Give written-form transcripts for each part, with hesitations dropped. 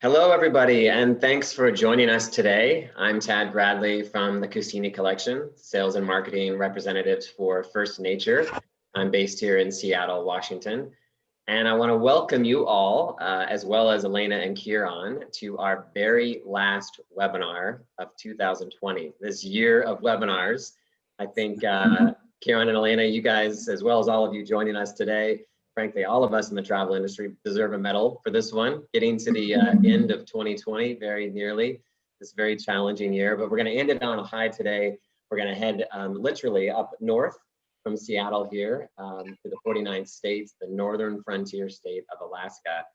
Hello, everybody, and thanks for joining us today. I'm Tad Bradley from the Cassini Collection, Sales and Marketing Representatives for First Nature. I'm based here in Seattle, Washington, and I want to welcome you all, as well as Elena and Kieron, to our very last webinar of 2020, this year of webinars. I think Kieron and Elena, you guys, as well as all of you joining us today, frankly, all of us in the travel industry deserve a medal for this one, getting to the end of 2020 very nearly, this very challenging year. But we're going to end it on a high today. We're going to head literally up north from Seattle here to the 49th states, the northern frontier state of Alaska.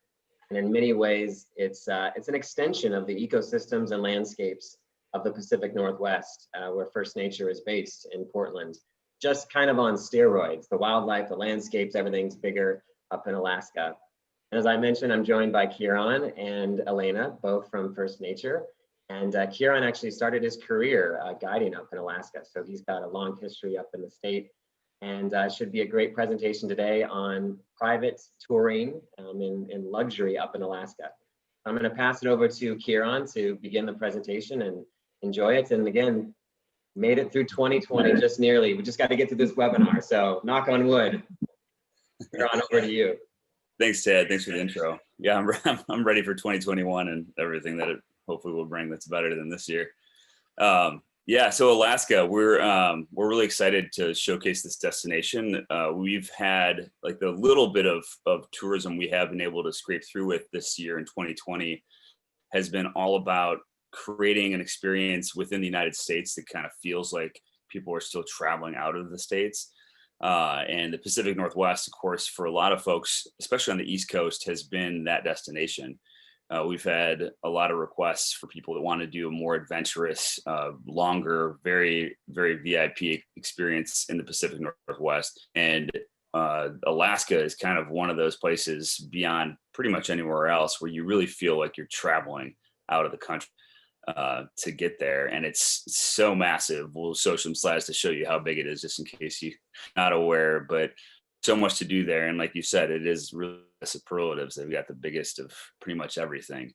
And in many ways, it's an extension of the ecosystems and landscapes of the Pacific Northwest, where First Nature is based in Portland. Just kind of on steroids. The wildlife, the landscapes, everything's bigger up in Alaska. And as I mentioned, I'm joined by Kieron and Elena, both from First Nature. And Kieron actually started his career guiding up in Alaska. So he's got a long history up in the state. And should be a great presentation today on private touring in luxury up in Alaska. I'm going to pass it over to Kieron to begin the presentation and enjoy it. And again, made it through 2020, just nearly. We just got to get to this webinar, so knock on wood. Kieron, over to you. Thanks, Ted. Thanks for the intro. Yeah, I'm ready for 2021 and everything that it hopefully will bring that's better than this year. Yeah, so Alaska, we're really excited to showcase this destination. We've had like the little bit of tourism we have been able to scrape through with this year in 2020 has been all about creating an experience within the United States that kind of feels like people are still traveling out of the States. And the Pacific Northwest, of course, for a lot of folks, especially on the East Coast, has been that destination. We've had a lot of requests for people that want to do a more adventurous, longer, very, very VIP experience in the Pacific Northwest. And Alaska is kind of one of those places beyond pretty much anywhere else where you really feel like you're traveling out of the country to get there. And it's so massive. We'll show some slides to show you how big it is, just in case you're not aware, but so much to do there. And like you said, it is really superlatives. They've got the biggest of pretty much everything.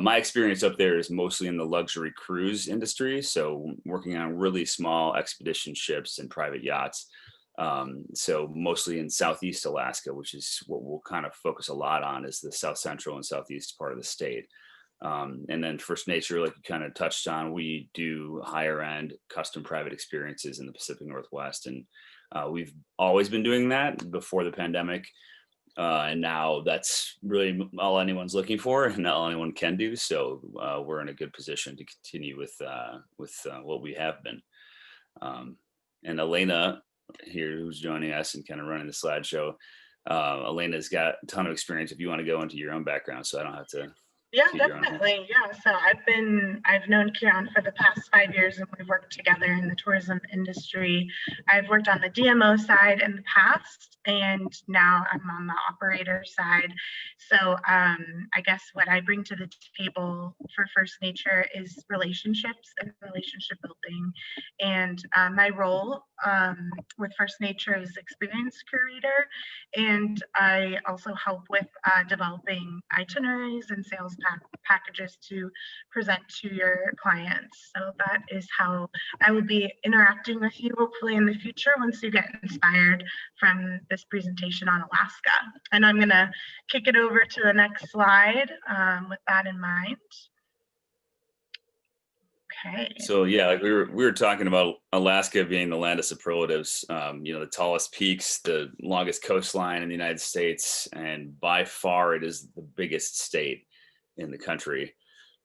My experience up there is mostly in the luxury cruise industry. So working on really small expedition ships and private yachts. So mostly in Southeast Alaska, which is what we'll kind of focus a lot on, is the South Central and Southeast part of the state. And then First Nature, like you kind of touched on, we do higher end custom private experiences in the Pacific Northwest. And we've always been doing that before the pandemic. And now that's really all anyone's looking for and all anyone can do. So we're in a good position to continue with what we have been. And Elena here, who's joining us and kind of running the slideshow, Elena's got a ton of experience if you want to go into your own background, so I don't have to. Yeah, definitely. Yeah. So I've known Kieron for the past 5 years, and we've worked together in the tourism industry. I've worked on the DMO side in the past, and now I'm on the operator side. So I guess what I bring to the table for First Nature is relationships and relationship building. And my role with First Nature is experience curator, and I also help with developing itineraries and sales packages to present to your clients. So that is how I will be interacting with you hopefully in the future once you get inspired from this presentation on Alaska. And I'm going to kick it over to the next slide with that in mind. Okay. So yeah, like we were talking about Alaska being the land of superlatives, the tallest peaks, the longest coastline in the United States, and by far it is the biggest state in the country.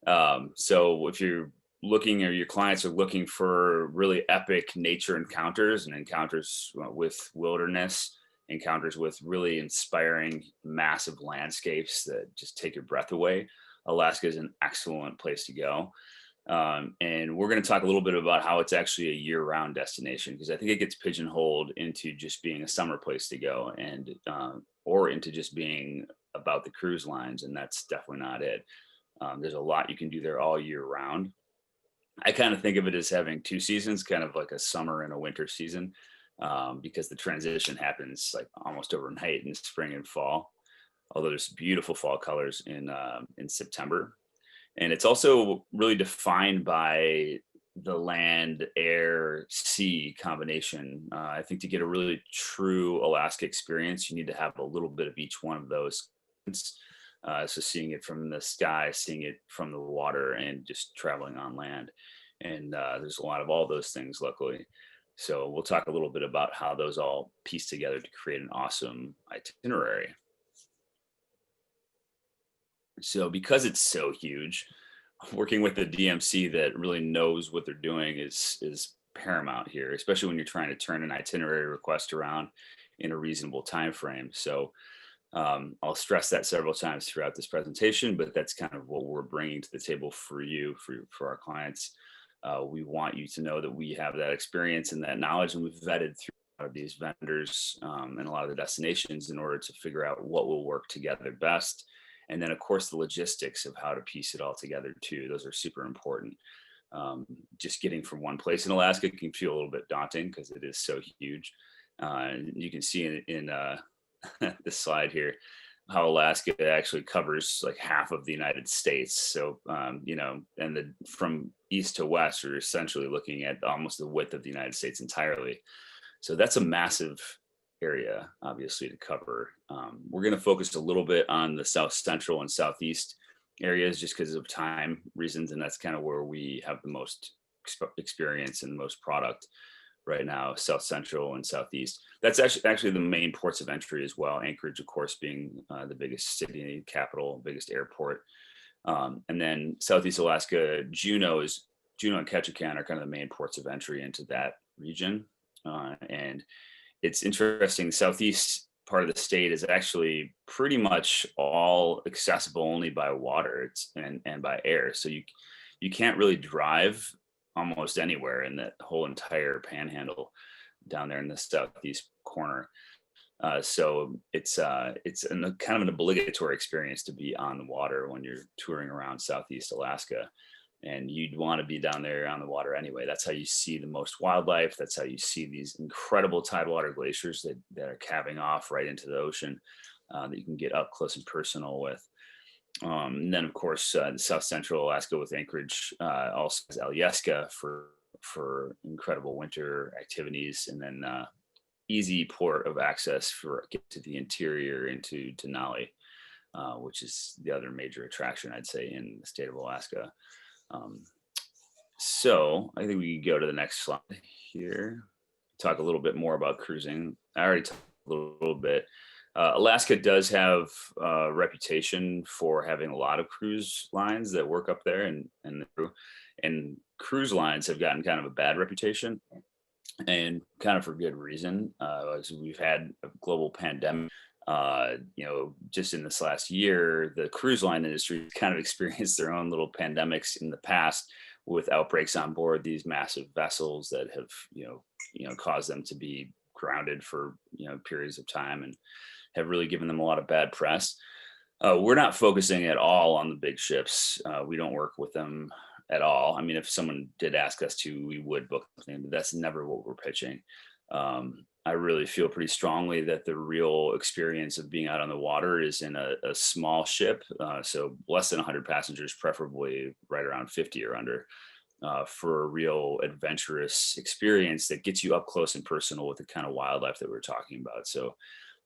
So if you're looking, or your clients are looking for really epic nature encounters and encounters with wilderness, encounters with really inspiring, massive landscapes that just take your breath away, Alaska is an excellent place to go. And we're going to talk a little bit about how it's actually a year-round destination, because I think it gets pigeonholed into just being a summer place to go, and or into just being about the cruise lines, and that's definitely not it. There's a lot you can do there all year round. I kind of think of it as having two seasons, kind of like a summer and a winter season, because the transition happens like almost overnight in spring and fall. Although there's beautiful fall colors in September, And it's also really defined by the land, air, sea combination. I think to get a really true Alaska experience, you need to have a little bit of each one of those. So seeing it from the sky, seeing it from the water, and just traveling on land. And there's a lot of all those things, luckily. So we'll talk a little bit about how those all piece together to create an awesome itinerary. So because it's so huge, working with the DMC that really knows what they're doing is paramount here, especially when you're trying to turn an itinerary request around in a reasonable time frame. So I'll stress that several times throughout this presentation, but that's kind of what we're bringing to the table for you, for our clients. We want you to know that we have that experience and that knowledge, and we've vetted through a lot of these vendors and a lot of the destinations in order to figure out what will work together best. And then, of course, the logistics of how to piece it all together too. Those are super important. Just getting from one place in Alaska can feel a little bit daunting because it is so huge. You can see in this slide here how Alaska actually covers like half of the United States. So, you know, and from east to west, you're essentially looking at almost the width of the United States entirely. So that's a massive area, obviously, to cover. We're going to focus a little bit on the south central and southeast areas just because of time reasons, and that's kind of where we have the most experience and the most product right now, south central and southeast. That's actually the main ports of entry as well. Anchorage, of course, being the biggest city, capital, biggest airport. And then southeast Alaska, Juneau and Ketchikan are kind of the main ports of entry into that region. And it's interesting, the southeast part of the state is actually pretty much all accessible only by water and by air. So you can't really drive almost anywhere in that whole entire panhandle down there in the southeast corner. So it's kind of an obligatory experience to be on the water when you're touring around southeast Alaska. And you'd want to be down there on the water anyway. That's how you see the most wildlife. That's how you see these incredible tidewater glaciers that are calving off right into the ocean that you can get up close and personal with. And then, of course, the South Central Alaska with Anchorage also has Alyeska for incredible winter activities, and then easy port of access for get to the interior into Denali, which is the other major attraction, I'd say, in the state of Alaska. So I think we can go to the next slide here. Talk a little bit more about cruising. I already talked a little bit. Alaska does have a reputation for having a lot of cruise lines that work up there, and cruise lines have gotten kind of a bad reputation, and kind of for good reason. As we've had a global pandemic, you know, just in this last year, the cruise line industry kind of experienced their own little pandemics in the past with outbreaks on board these massive vessels that have, you know, caused them to be grounded for, you know, periods of time and have really given them a lot of bad press. We're not focusing at all on the big ships. We don't work with them at all. I mean, if someone did ask us to, we would book something, but that's never what we're pitching. I really feel pretty strongly that the real experience of being out on the water is in a small ship. So less than 100 passengers, preferably right around 50 or under, for a real adventurous experience that gets you up close and personal with the kind of wildlife that we're talking about. So,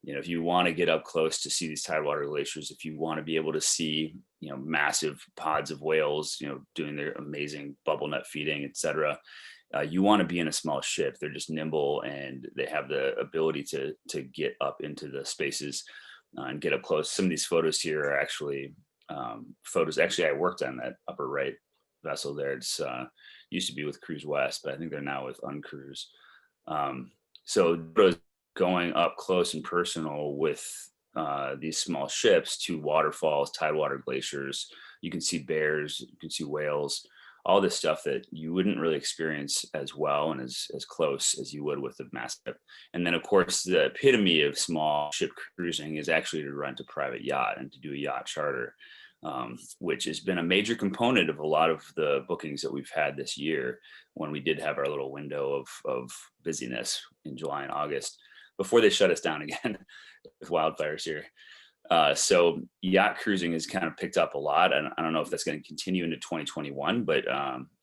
you know, if you want to get up close to see these tidewater glaciers, if you want to be able to see, you know, massive pods of whales, you know, doing their amazing bubble net feeding, et cetera, you want to be in a small ship. They're just nimble and they have the ability to get up into the spaces and get up close. Some of these photos here are actually photos. Actually, I worked on that upper right vessel there. It's used to be with Cruise West, but I think they're now with Uncruise. So going up close and personal with these small ships to waterfalls, tidewater glaciers. You can see bears, you can see whales, all this stuff that you wouldn't really experience as well and as close as you would with a massive ship. And then, of course, the epitome of small ship cruising is actually to rent a private yacht and to do a yacht charter, which has been a major component of a lot of the bookings that we've had this year when we did have our little window of busyness in July and August before they shut us down again with wildfires here. So yacht cruising has kind of picked up a lot, and I don't know if that's going to continue into 2021, but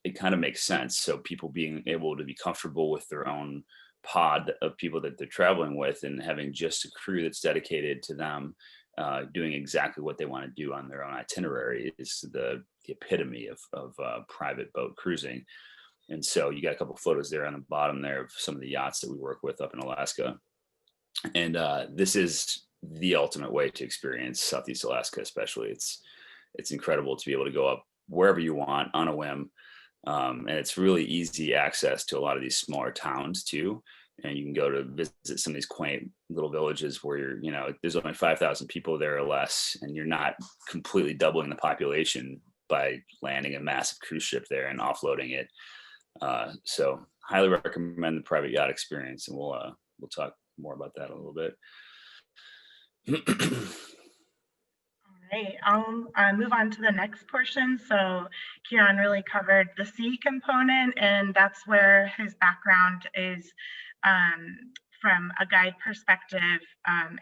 it kind of makes sense. So people being able to be comfortable with their own pod of people that they're traveling with, and having just a crew that's dedicated to them doing exactly what they want to do on their own itinerary is the epitome of private boat cruising. And so you got a couple photos there on the bottom there of some of the yachts that we work with up in Alaska. And this is the ultimate way to experience Southeast Alaska, especially. It's incredible to be able to go up wherever you want on a whim. And it's really easy access to a lot of these smaller towns too. And you can go to visit some of these quaint little villages where there's only 5,000 people there or less, and you're not completely doubling the population by landing a massive cruise ship there and offloading it. So highly recommend the private yacht experience, and we'll talk more about that a little bit. All right, I'll move on to the next portion. So Kieron really covered the sea component, and that's where his background is from a guide perspective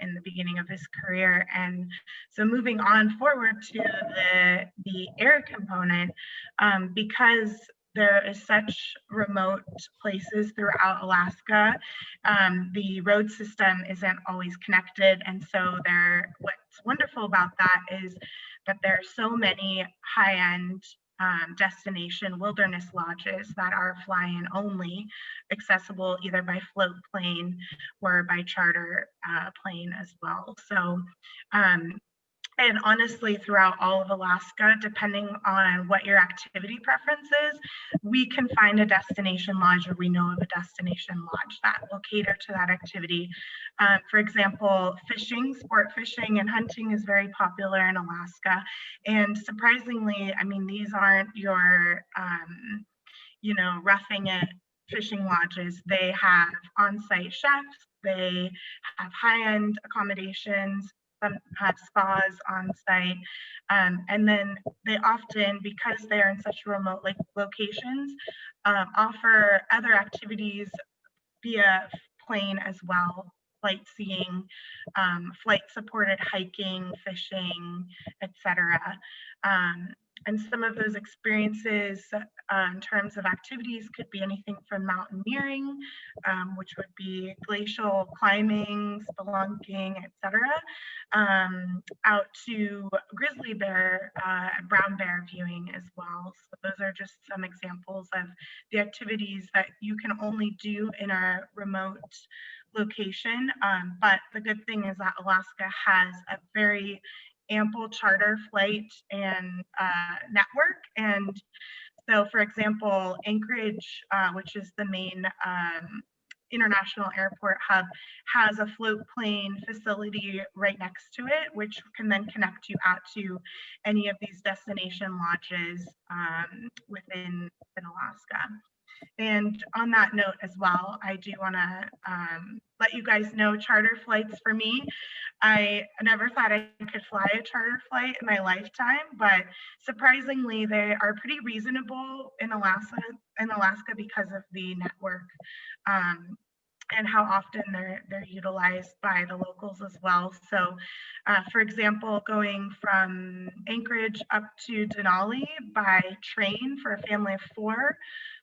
in the beginning of his career. And so moving on forward to the air component, because there is such remote places throughout Alaska, the road system isn't always connected. And so what's wonderful about that is that there are so many high-end destination wilderness lodges that are fly-in only, accessible either by float plane or by charter plane as well. So and honestly, throughout all of Alaska, depending on what your activity preference is, we can find a destination lodge, or we know of a destination lodge that will cater to that activity. For example, fishing, sport fishing and hunting is very popular in Alaska. And surprisingly, I mean, these aren't your, roughing it fishing lodges. They have on-site chefs, they have high-end accommodations, some have spas on site, and then they often, because they're in such remote locations, offer other activities via plane as well, flight seeing, flight supported hiking, fishing, etc. And some of those experiences in terms of activities could be anything from mountaineering, which would be glacial climbing, spelunking, etc., out to grizzly bear, brown bear viewing as well. So those are just some examples of the activities that you can only do in a remote location. But the good thing is that Alaska has a very ample charter flight and network. And so, for example, Anchorage, which is the main international airport hub, has a float plane facility right next to it, which can then connect you out to any of these destination lodges within Alaska. And on that note as well, I do want to let you guys know, charter flights for me, I never thought I could fly a charter flight in my lifetime, but surprisingly, they are pretty reasonable in Alaska because of the network and how often they're utilized by the locals as well. So, for example, going from Anchorage up to Denali by train for a family of 4,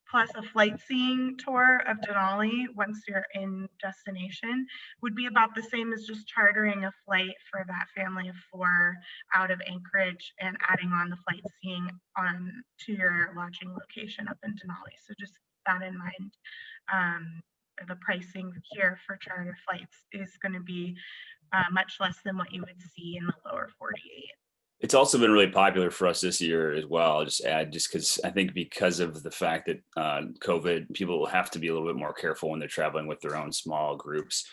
plus a flight seeing tour of Denali once you're in destination, would be about the same as just chartering a flight for that family of 4 out of Anchorage and adding on the flight seeing on to your lodging location up in Denali. So just keep that in mind. The pricing here for charter flights is going to be much less than what you would see in the lower 48. It's also been really popular for us this year as well. I'll just add, because I think because of the fact that COVID, people will have to be a little bit more careful when they're traveling with their own small groups.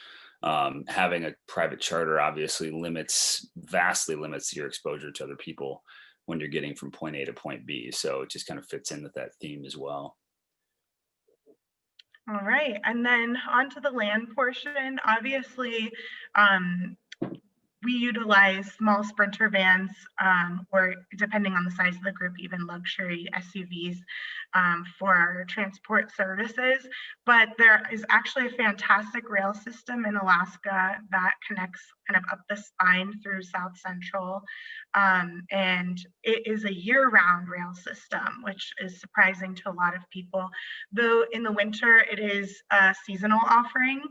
Having a private charter obviously vastly limits your exposure to other people when you're getting from point A to point B. So it just kind of fits in with that theme as well. All right, and then on to the land portion. Obviously, we utilize small Sprinter vans, or depending on the size of the group, even luxury SUVs for our transport services. But there is actually a fantastic rail system in Alaska that connects kind of up the spine through South Central. And it is a year-round rail system, which is surprising to a lot of people. Though in the winter, it is a seasonal offering.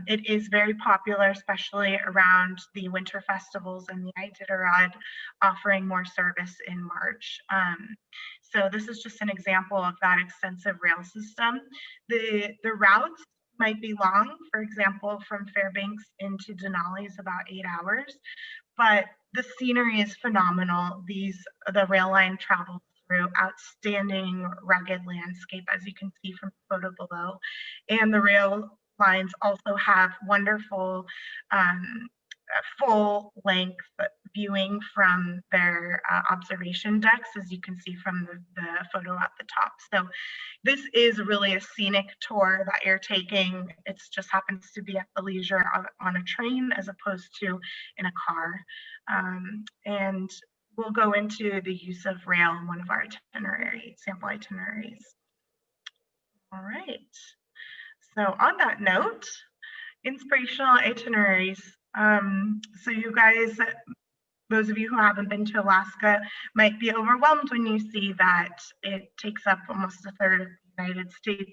It is very popular, especially around the winter festivals and the Iditarod, offering more service in March. So this is just an example of that extensive rail system. The routes might be long. For example, from Fairbanks into Denali is about 8 hours, but the scenery is phenomenal. The rail line travels through outstanding rugged landscape, as you can see from the photo below. And the rail lines also have wonderful full length viewing from their observation decks, as you can see from the photo at the top. So this is really a scenic tour that you're taking. It just happens to be at the leisure on a train as opposed to in a car. And we'll go into the use of rail in one of our sample itineraries. All right. So on that note, inspirational itineraries. So you guys, those of you who haven't been to Alaska might be overwhelmed when you see that it takes up almost a third of the United States.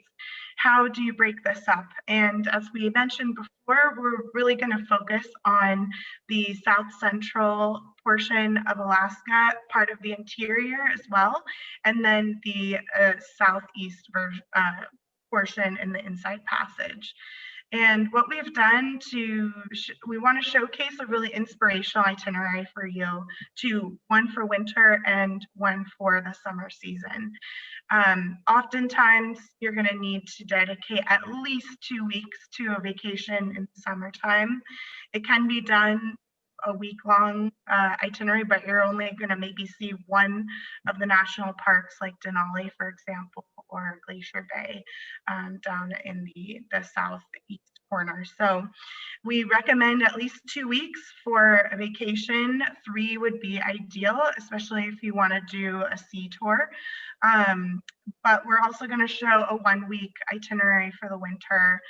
How do you break this up? And as we mentioned before, we're really going to focus on the South Central portion of Alaska, part of the interior as well, and then the southeast portion in the Inside Passage. And what we've done we want to showcase a really inspirational itinerary for you, one for winter and one for the summer season. Oftentimes, you're going to need to dedicate at least 2 weeks to a vacation in the summertime. It can be done a week-long itinerary, but you're only going to maybe see one of the national parks like Denali, for example, or Glacier Bay down in the southeast corner. So we recommend at least 2 weeks for a vacation. 3 would be ideal, especially if you want to do a sea tour. But we're also going to show a 1-week itinerary for the winter,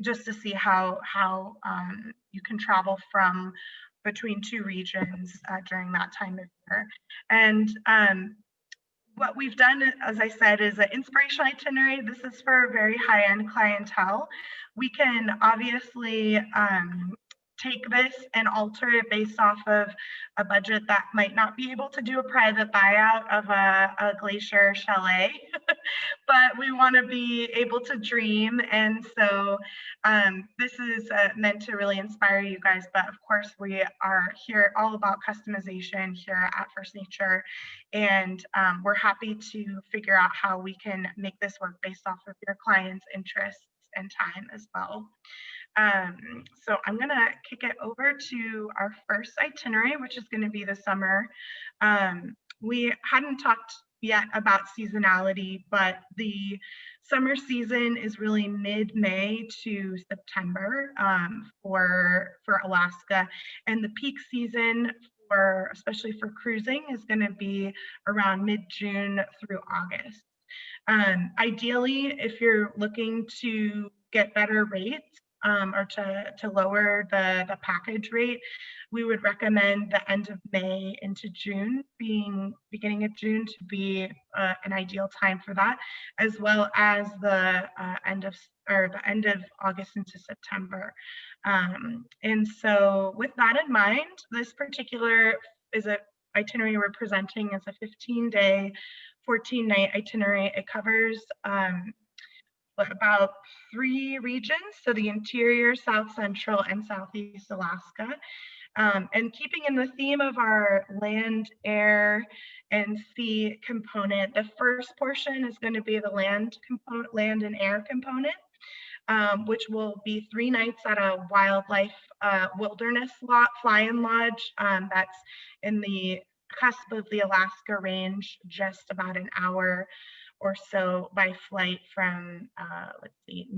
just to see how you can travel from between 2 regions during that time of year. And what we've done, as I said, is an inspirational itinerary. This is for a very high-end clientele. We can obviously take this and alter it based off of a budget that might not be able to do a private buyout of a glacier chalet, but we want to be able to dream. And so this is meant to really inspire you guys, but of course we are here all about customization here at First Nature, and we're happy to figure out how we can make this work based off of your clients' interests and time as well. So I'm going to kick it over to our first itinerary, which is going to be the summer. We hadn't talked yet about seasonality, but the summer season is really mid-May to September for Alaska, and the peak season especially for cruising is going to be around mid-June through August. Ideally, if you're looking to get better rates or to lower the package rate, we would recommend the end of May into June, beginning of June to be an ideal time for that, as well as the end of August into September. And so with that in mind, this particular is an itinerary we're presenting as a 15-day, 14-night itinerary. It covers about 3 regions, so the interior, South Central, and Southeast Alaska. And keeping in the theme of our land, air, and sea component, the first portion is going to be the land and air component, which will be 3 nights at a wildlife wilderness fly-in lodge that's in the cusp of the Alaska Range, just about an hour or so by flight from,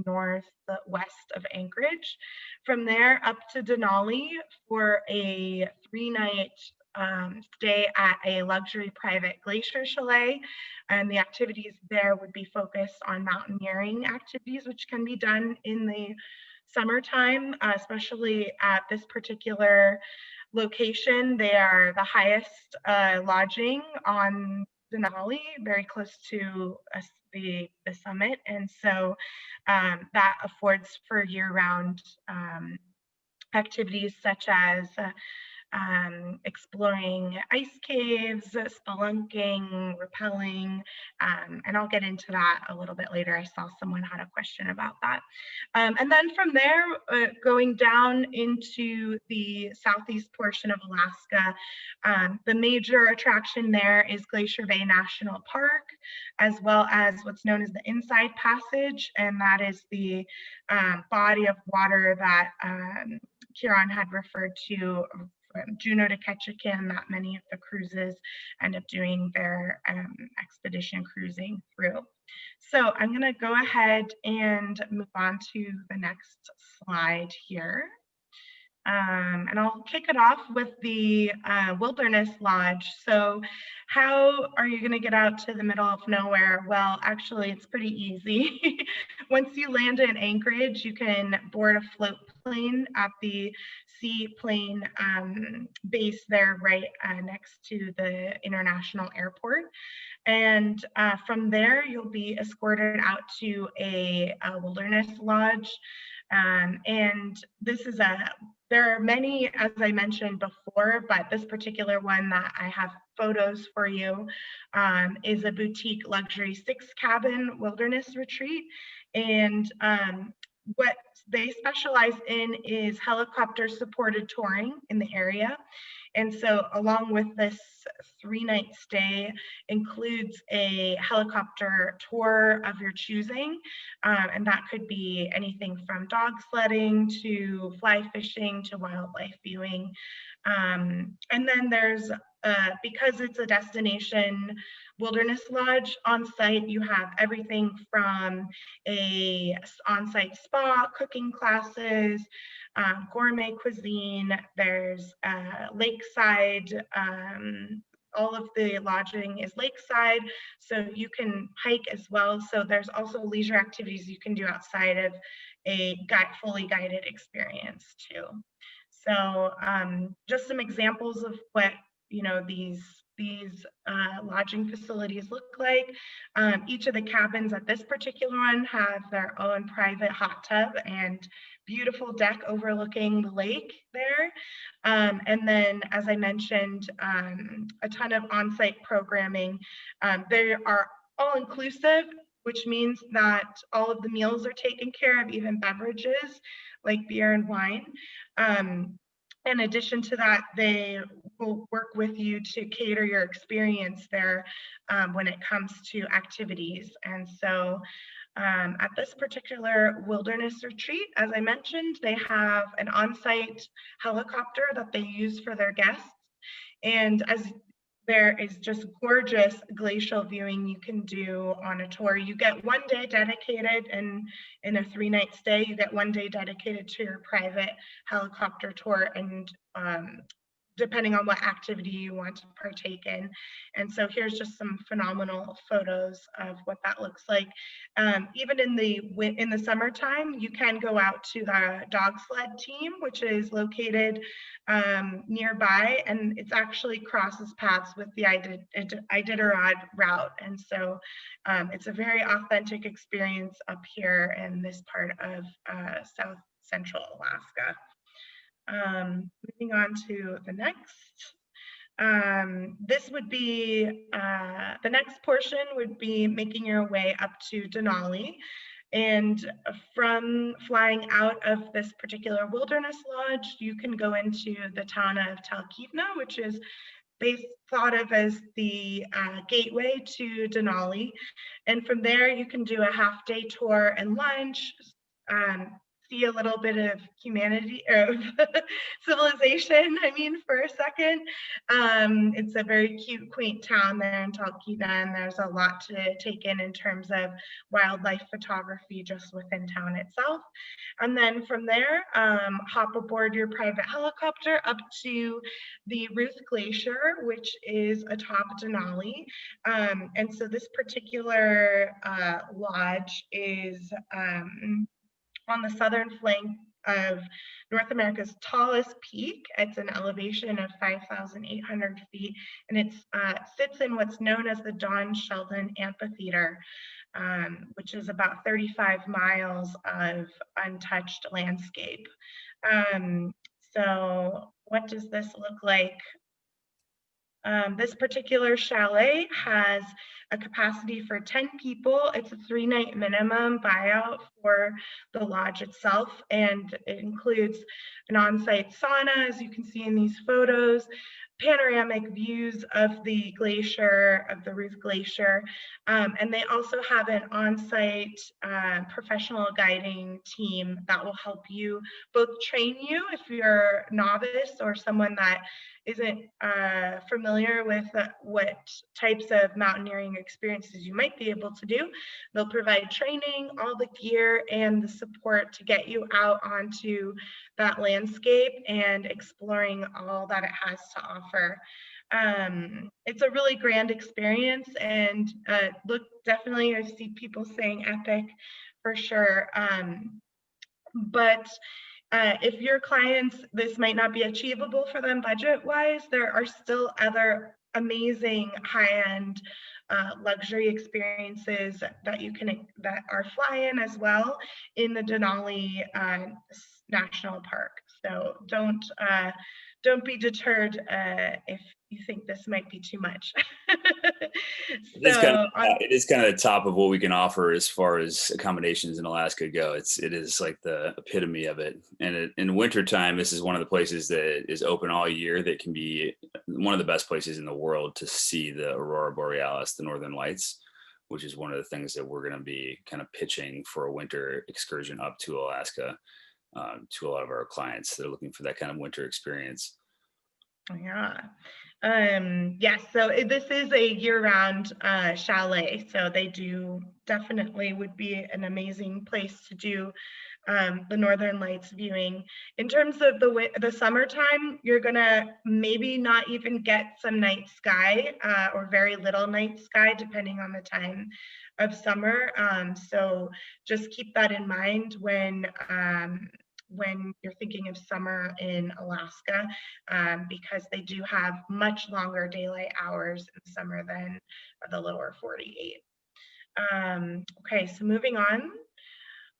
northwest of Anchorage. From there up to Denali for a 3-night stay at a luxury private glacier chalet. And the activities there would be focused on mountaineering activities, which can be done in the summertime, especially at this particular location. They are the highest lodging on Denali, very close to the summit. And so that affords for year-round activities such as exploring ice caves, spelunking, rappelling, and I'll get into that a little bit later. I saw someone had a question about that. And then from there, going down into the southeast portion of Alaska, the major attraction there is Glacier Bay National Park, as well as what's known as the Inside Passage, and that is the body of water that Kieron had referred to from Juneau to Ketchikan, that many of the cruises end up doing their expedition cruising through. So I'm going to go ahead and move on to the next slide here. And I'll kick it off with the Wilderness Lodge. So how are you going to get out to the middle of nowhere? Well, actually, it's pretty easy. Once you land in Anchorage, you can board a float plane at the seaplane base there right next to the international airport. And from there, you'll be escorted out to a wilderness lodge. And this is there are many, as I mentioned before, but this particular one that I have photos for you is a boutique luxury 6-cabin wilderness retreat. And what they specialize in is helicopter supported touring in the area. And so along with this 3-night stay includes a helicopter tour of your choosing. And that could be anything from dog sledding to fly fishing to wildlife viewing. And then there's, because it's a destination wilderness lodge on site, you have everything from a on-site spa, cooking classes, gourmet cuisine, there's lakeside, all of the lodging is lakeside, so you can hike as well. So there's also leisure activities you can do outside of a fully guided experience too. So just some examples of what these lodging facilities look like. Each of the cabins at this particular one have their own private hot tub and beautiful deck overlooking the lake there. And then, as I mentioned, a ton of on-site programming. They are all-inclusive, which means that all of the meals are taken care of, even beverages like beer and wine. In addition to that, they will work with you to cater your experience there when it comes to activities. And so at this particular wilderness retreat, as I mentioned, they have an on-site helicopter that they use for their guests. And as there is just gorgeous glacial viewing you can do on a tour. You get 1 day dedicated, and in a 3-night stay, you get 1 day dedicated to your private helicopter tour, and depending on what activity you want to partake in. And so here's just some phenomenal photos of what that looks like. Even in the summertime, you can go out to the dog sled team, which is located nearby, and it's actually crosses paths with the Iditarod route. And so it's a very authentic experience up here in this part of South Central Alaska. Moving on to the next. This would be, the next portion would be making your way up to Denali. And from flying out of this particular wilderness lodge, you can go into the town of Talkeetna, which is thought of as the gateway to Denali. And from there, you can do a half-day tour and lunch, see a little bit of humanity, of civilization, for a second. It's a very cute, quaint town there in Talkeetna, and there's a lot to take in terms of wildlife photography just within town itself. And then from there, hop aboard your private helicopter up to the Ruth Glacier, which is atop Denali. And so this particular lodge is on the southern flank of North America's tallest peak. It's an elevation of 5,800 feet, and it sits in what's known as the Don Sheldon Amphitheater, which is about 35 miles of untouched landscape. So what does this look like? This particular chalet has a capacity for 10 people. It's a 3-night minimum buyout for the lodge itself, and it includes an on-site sauna, as you can see in these photos, panoramic views of the glacier, of the Ruth Glacier, and they also have an on-site professional guiding team that will help you, both train you if you're a novice or someone that isn't familiar with what types of mountaineering experiences you might be able to do. They'll provide training, all the gear, and the support to get you out onto that landscape and exploring all that it has to offer. It's a really grand experience, and look, definitely I see people saying epic for sure. But if your clients, this might not be achievable for them budget-wise, there are still other amazing high-end luxury experiences that are fly-in as well in the Denali National Park. So don't be deterred if you think this might be too much. It is kind of the top of what we can offer as far as accommodations in Alaska go. It is like the epitome of it. And in wintertime, this is one of the places that is open all year that can be one of the best places in the world to see the Aurora Borealis, the Northern Lights, which is one of the things that we're going to be kind of pitching for a winter excursion up to Alaska to a lot of our clients that are looking for that kind of winter experience. Yeah. Yes, so this is a year-round chalet, so they do definitely would be an amazing place to do the Northern Lights viewing. In terms of the summertime, you're gonna maybe not even get some night sky or very little night sky depending on the time of summer. So just keep that in mind when you're thinking of summer in Alaska, because they do have much longer daylight hours in summer than the lower 48. Okay, so moving on.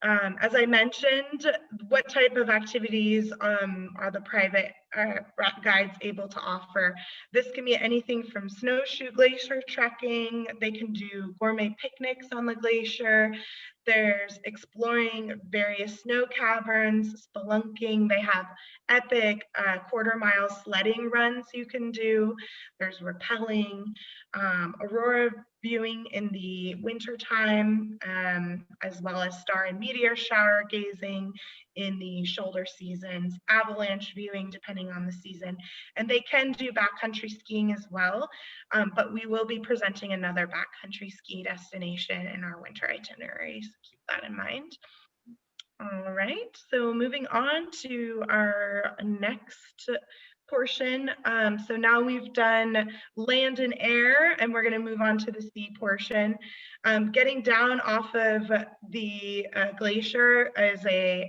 As I mentioned, what type of activities are the private guides able to offer? This can be anything from snowshoe glacier trekking. They can do gourmet picnics on the glacier. There's exploring various snow caverns, spelunking. They have epic quarter-mile sledding runs you can do. There's rappelling, aurora viewing in the wintertime, as well as star and meteor shower gazing in the shoulder seasons, avalanche viewing depending on the season. And they can do backcountry skiing as well, but we will be presenting another backcountry ski destination in our winter itinerary, so keep that in mind. All right, so moving on to our next portion. So now we've done land and air, and we're going to move on to the sea portion. Getting down off of the glacier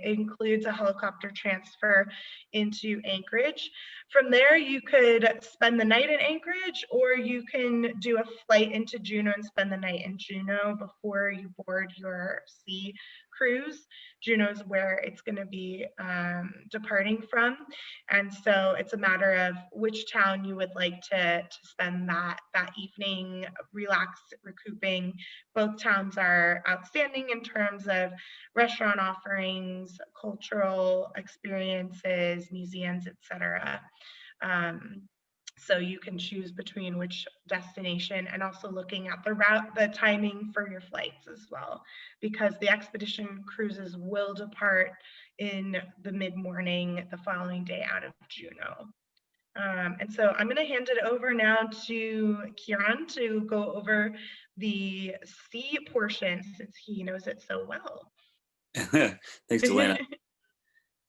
includes a helicopter transfer into Anchorage. From there, you could spend the night in Anchorage, or you can do a flight into Juneau and spend the night in Juneau before you board your sea cruise. Juneau is where it's going to be departing from, and so it's a matter of which town you would like to spend that evening, recouping. Both towns are outstanding in terms of restaurant offerings, cultural experiences, museums, etc. So you can choose between which destination, and also looking at the route, the timing for your flights as well, because the expedition cruises will depart in the mid-morning the following day out of Juneau. And so I'm going to hand it over now to Kieron to go over the sea portion, since he knows it so well. Thanks, Elena.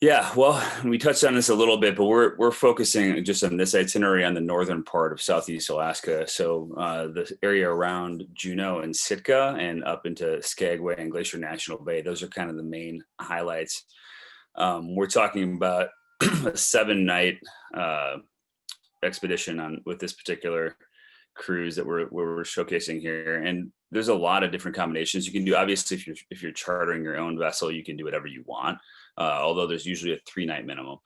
Yeah, well, we touched on this a little bit, but we're focusing just on this itinerary on the northern part of Southeast Alaska. So the area around Juneau and Sitka and up into Skagway and Glacier National Bay, those are kind of the main highlights. We're talking about a 7-night expedition with this particular cruise that we're showcasing here, and there's a lot of different combinations you can do. Obviously, if you're chartering your own vessel, you can do whatever you want. Although there's usually a 3-night minimum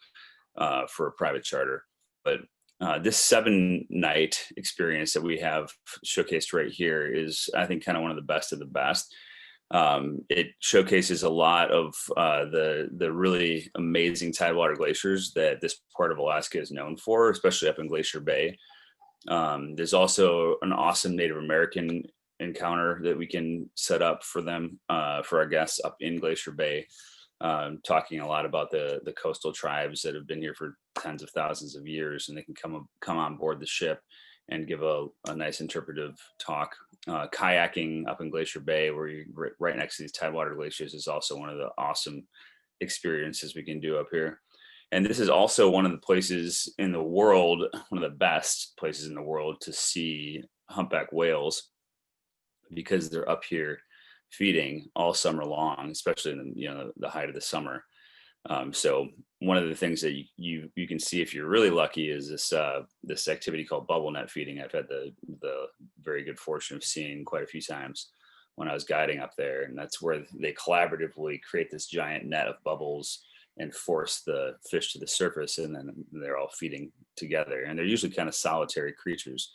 for a private charter. But this 7-night experience that we have showcased right here is, I think, kind of one of the best of the best. It showcases a lot of the really amazing tidewater glaciers that this part of Alaska is known for, especially up in Glacier Bay. There's also an awesome Native American encounter that we can set up for them, for our guests up in Glacier Bay. Talking a lot about the coastal tribes that have been here for tens of thousands of years, and they can come on board the ship and give a nice interpretive talk. Kayaking up in Glacier Bay, where you're right next to these tidewater glaciers, is also one of the awesome experiences we can do up here. And this is also one of the places in the world, one of the best places in the world to see humpback whales, because they're up here feeding all summer long, especially in the height of the summer. So one of the things that you can see if you're really lucky is this activity called bubble net feeding. I've had the very good fortune of seeing quite a few times when I was guiding up there, and that's where they collaboratively create this giant net of bubbles and force the fish to the surface, and then they're all feeding together, and they're usually kind of solitary creatures.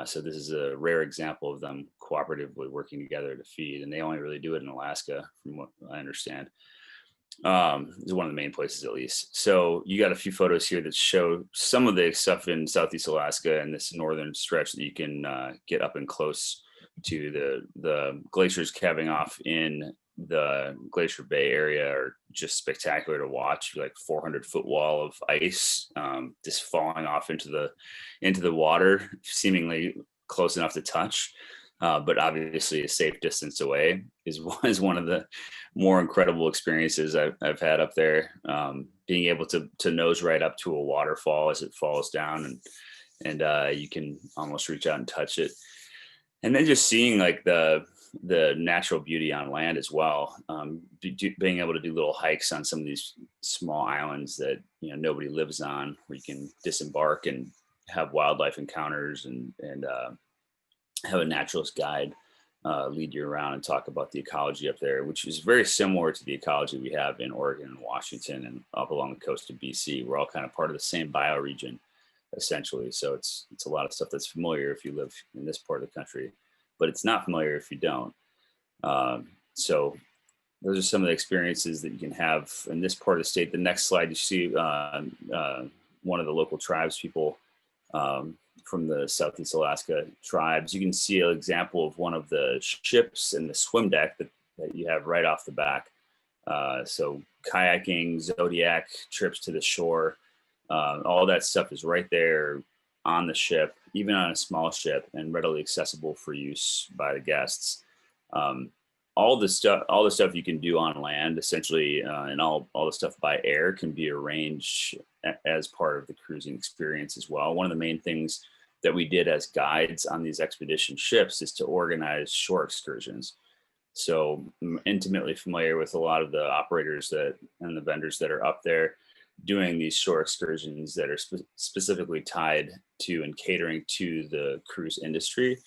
So this is a rare example of them cooperatively working together to feed, and they only really do it in Alaska, from what I understand. Is one of the main places, at least. So you got a few photos here that show some of the stuff in Southeast Alaska and this northern stretch that you can get up and close to. The glaciers calving off in the Glacier Bay area are just spectacular to watch. Like 400-foot wall of ice just falling off into the water, seemingly close enough to touch, but obviously a safe distance away, is one of the more incredible experiences I've had up there. Being able to nose right up to a waterfall as it falls down, and you can almost reach out and touch it. And then just seeing like the natural beauty on land as well. Being able to do little hikes on some of these small islands that nobody lives on, where you can disembark and have wildlife encounters and have a naturalist guide lead you around and talk about the ecology up there, which is very similar to the ecology we have in Oregon and Washington and up along the coast of BC. We're all kind of part of the same bioregion, essentially. So it's a lot of stuff that's familiar if you live in this part of the country, but it's not familiar if you don't. So those are some of the experiences that you can have in this part of the state. The next slide, you see one of the local tribes people from the Southeast Alaska tribes. You can see an example of one of the ships and the swim deck that you have right off the back. So kayaking, Zodiac trips to the shore, all that stuff is right there on the ship, even on a small ship, and readily accessible for use by the guests. All the stuff you can do on land, essentially, and all the stuff by air can be arranged as part of the cruising experience as well. One of the main things that we did as guides on these expedition ships is to organize shore excursions. So I'm intimately familiar with a lot of the operators and the vendors that are up there doing these shore excursions that are specifically tied to and catering to the cruise industry,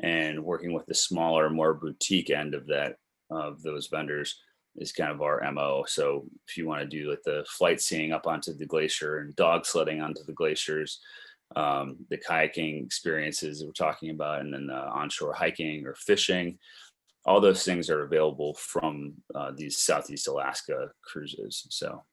and working with the smaller, more boutique end of those vendors is kind of our MO. So if you want to do like the flight seeing up onto the glacier and dog sledding onto the glaciers, the kayaking experiences that we're talking about, and then the onshore hiking or fishing, all those things are available from these Southeast Alaska cruises. So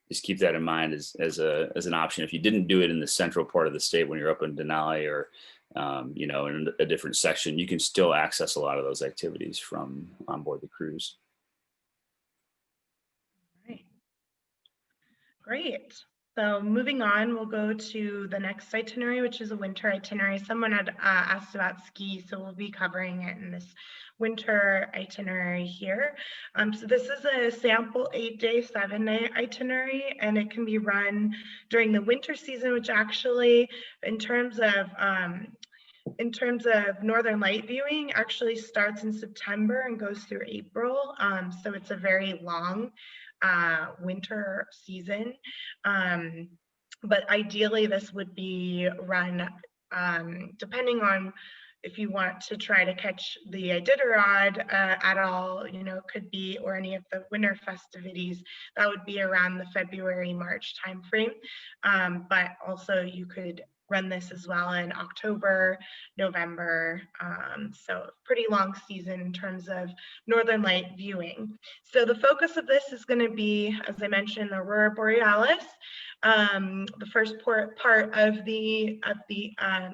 just keep that in mind as an option. If you didn't do it in the central part of the state when you're up in Denali or in a different section, you can still access a lot of those activities from on board the cruise. Right. Great. So moving on, we'll go to the next itinerary, which is a winter itinerary. Someone had asked about ski, so we'll be covering it in this winter itinerary here. So this is a sample 8-day, 7-night itinerary, and it can be run during the winter season, which actually, in terms of northern light viewing, actually starts in September and goes through April. So it's a very long winter season. But ideally this would be run depending on if you want to try to catch the Iditarod at all, could be, or any of the winter festivities, that would be around the February, March timeframe. But also you could run this as well in October, November. So pretty long season in terms of northern light viewing. So the focus of this is going to be, as I mentioned, the Aurora Borealis. The first part of the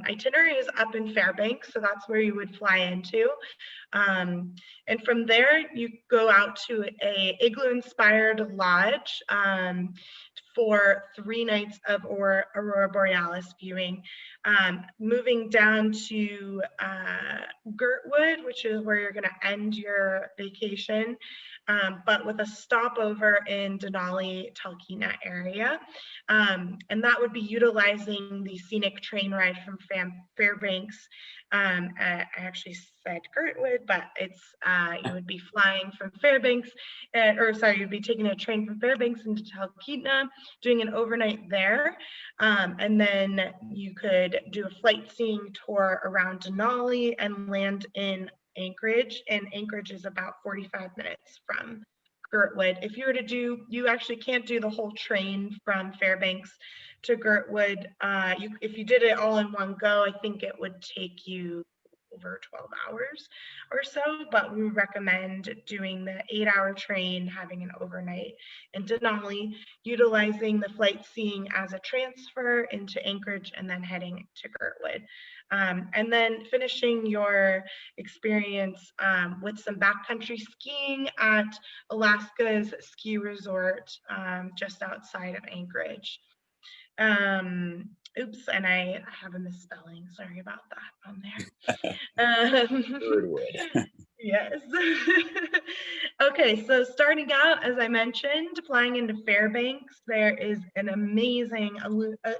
itinerary is up in Fairbanks, so that's where you would fly into. And from there, you go out to a igloo-inspired lodge for 3 nights of Aurora Borealis viewing. Moving down to Girdwood, which is where you're going to end your vacation, but with a stopover in Denali, Talkeetna area. And that would be utilizing the scenic train ride from Fairbanks. I actually said Girdwood, but it's you would be flying from Fairbanks, you'd be taking a train from Fairbanks into Talkeetna, doing an overnight there, and then you could do a flight seeing tour around Denali and land in Anchorage, and Anchorage is about 45 minutes from Girdwood. If you were to you actually can't do the whole train from Fairbanks to Girdwood. If you did it all in one go, I think it would take you over 12 hours or so, but we recommend doing the 8-hour train, having an overnight in Denali, utilizing the flight seeing as a transfer into Anchorage, and then heading to Girdwood. And then finishing your experience with some backcountry skiing at Alaska's ski resort just outside of Anchorage. Oops, and I have a misspelling. Sorry about that on there. Yes. Okay, so starting out, as I mentioned, flying into Fairbanks, there is an amazing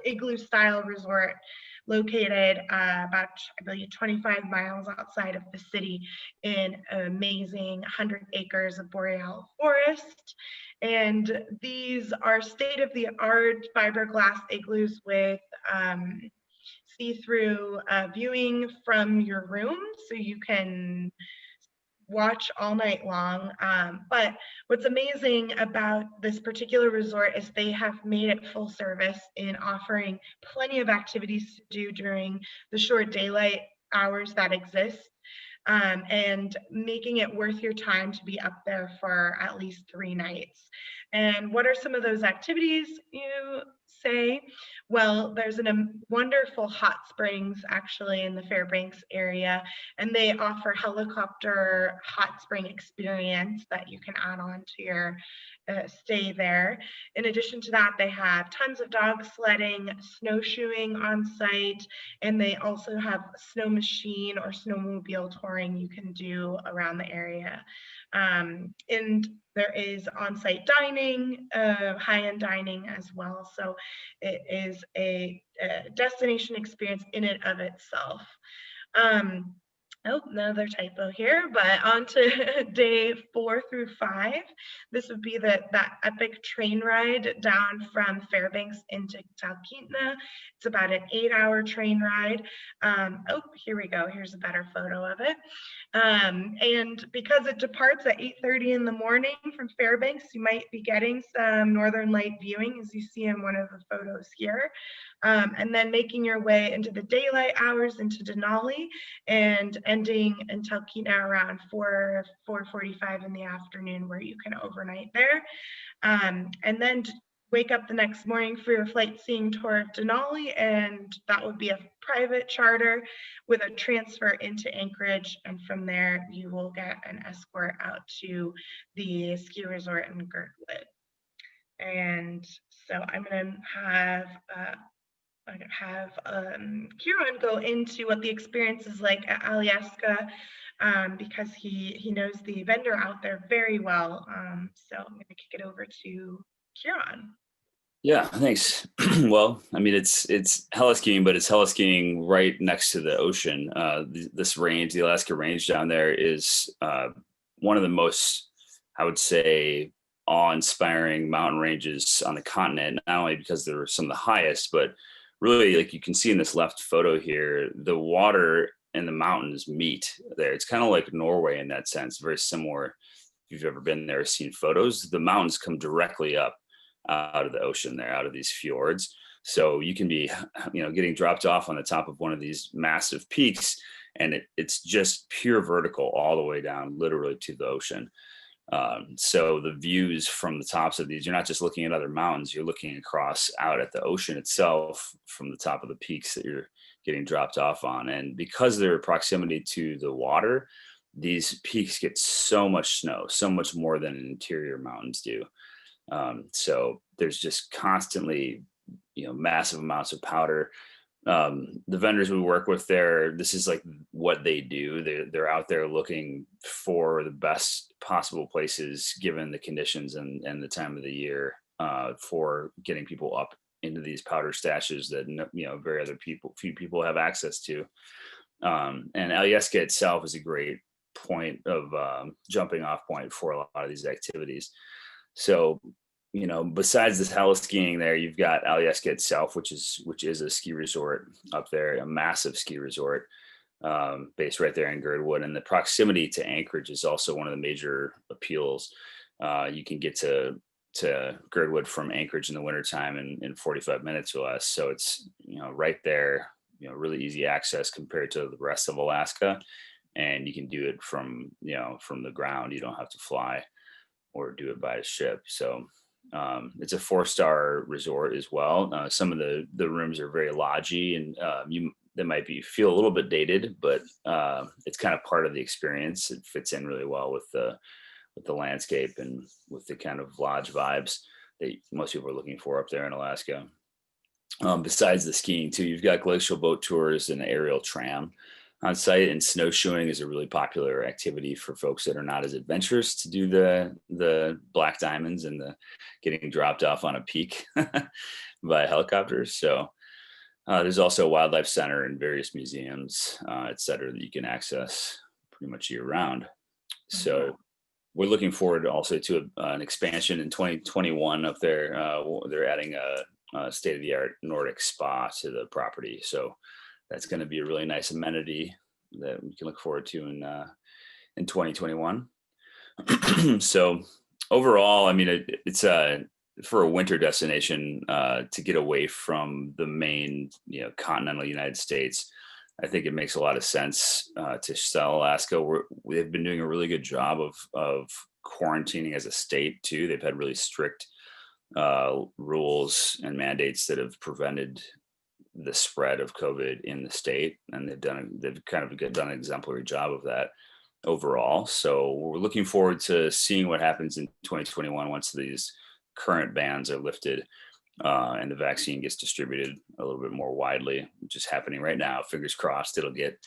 igloo-style resort located about, I believe, 25 miles outside of the city in an amazing 100 acres of boreal forest. And these are state-of-the-art fiberglass igloos with see-through viewing from your room, so you can watch all night long. But what's amazing about this particular resort is they have made it full service in offering plenty of activities to do during the short daylight hours that exist, and making it worth your time to be up there for at least 3 nights. And what are some of those activities, you say? Well, there's a wonderful hot springs actually in the Fairbanks area, and they offer helicopter hot spring experience that you can add on to your stay there. In addition to that, they have tons of dog sledding, snowshoeing on site, and they also have snow machine or snowmobile touring you can do around the area. And there is on-site dining, high-end dining as well. So it is a destination experience in and of itself. Oh, another typo here, but on to day 4 through 5. This would be that epic train ride down from Fairbanks into Talkeetna. It's about an 8-hour train ride. Oh, here we go. Here's a better photo of it. And because it departs at 8:30 in the morning from Fairbanks, you might be getting some northern light viewing, as you see in one of the photos here. And then making your way into the daylight hours into Denali, and ending in Talkeetna around 4:45 in the afternoon, where you can overnight there. And then wake up the next morning for your flight seeing tour of Denali, and that would be a private charter with a transfer into Anchorage, and from there you will get an escort out to the ski resort in Girdwood. And so I'm going to have Kieron go into what the experience is like at Alyeska, because he knows the vendor out there very well. So I'm going to kick it over to Kieron. Yeah, thanks. Well, I mean, it's heliskiing, but it's heliskiing right next to the ocean. This range, the Alaska Range down there, is one of the most, I would say, awe-inspiring mountain ranges on the continent. Not only because they're some of the highest, but really, like you can see in this left photo here, the water and the mountains meet there. It's kind of like Norway in that sense, very similar. If you've ever been there or seen photos, the mountains come directly up out of the ocean there, out of these fjords. So you can be, getting dropped off on the top of one of these massive peaks, and it's just pure vertical all the way down, literally to the ocean. So the views from the tops of these, you're not just looking at other mountains, you're looking across out at the ocean itself from the top of the peaks that you're getting dropped off on. And because their proximity to the water, these peaks get so much snow, so much more than interior mountains do. So there's just constantly, massive amounts of powder. The vendors we work with there, this is like what they do. They're out there looking for the best possible places given the conditions and the time of the year, for getting people up into these powder stashes that few people have access to. And Alyeska itself is a great point of jumping off point for a lot of these activities. So, besides this heliskiing there, you've got Alyeska itself, which is a ski resort up there, a massive ski resort, based right there in Girdwood. And the proximity to Anchorage is also one of the major appeals. You can get to Girdwood from Anchorage in the wintertime in 45 minutes or less. So it's, right there, really easy access compared to the rest of Alaska. And you can do it from the ground. You don't have to fly or do it by a ship. So it's a 4-star resort as well. Some of the rooms are very lodgy, and they might feel a little bit dated, but it's kind of part of the experience. It fits in really well with the landscape and with the kind of lodge vibes that most people are looking for up there in Alaska. Besides the skiing too, you've got glacial boat tours and aerial tram on site, and snowshoeing is a really popular activity for folks that are not as adventurous to do the black diamonds and the getting dropped off on a peak by helicopters. So there's also a wildlife center and various museums, et cetera, that you can access pretty much year round. So we're looking forward also to an expansion in 2021 up there. They're adding a state-of-the-art Nordic spa to the property. So that's going to be a really nice amenity that we can look forward to in 2021. So overall, I mean, it's for a winter destination, to get away from the main, continental United States. I think it makes a lot of sense to sell Alaska. They've been doing a really good job of quarantining as a state too. They've had really strict rules and mandates that have prevented the spread of COVID in the state, and they've kind of done an exemplary job of that overall. So we're looking forward to seeing what happens in 2021 once these current bans are lifted, and the vaccine gets distributed a little bit more widely, which is happening right now. Fingers crossed it'll get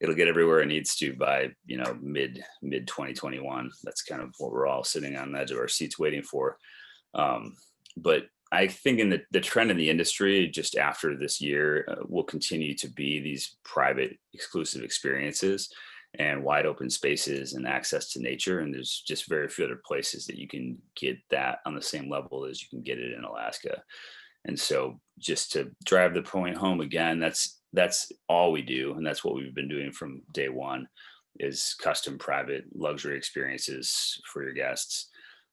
everywhere it needs to by mid 2021. That's kind of what we're all sitting on the edge of our seats waiting for. But I think in the trend in the industry just after this year will continue to be these private exclusive experiences and wide open spaces and access to nature. And there's just very few other places that you can get that on the same level as you can get it in Alaska. And so just to drive the point home again, that's all we do. And that's what we've been doing from day one, is custom private luxury experiences for your guests.